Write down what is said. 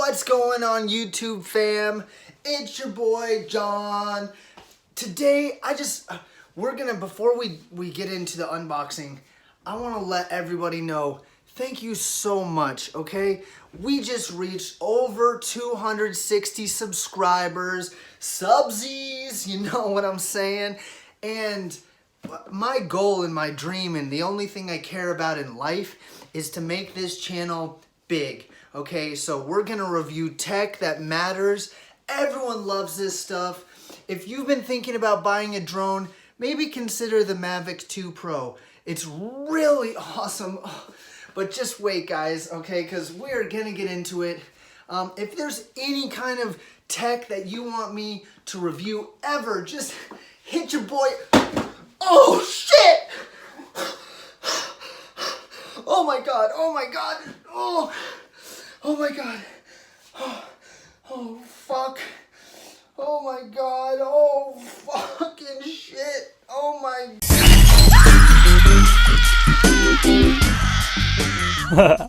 What's going on, YouTube fam? It's your boy John. Today before we get into the unboxing, I want to let everybody know thank you so much, okay? We just reached over 260 subscribers, subsies, you know what I'm saying? And my goal and my dream and the only thing I care about in life is to make this channel big, okay? So we're gonna review tech that matters. Everyone loves this stuff. If you've been thinking about buying a drone, maybe consider the Mavic 2 Pro. It's really awesome. But just wait, guys, okay? Because we're gonna get into it. If there's any kind of tech that you want me to review ever, just hit your boy. Oh, shit! Oh my god, oh my god, oh my god, oh fuck, oh my god, oh fucking shit, oh my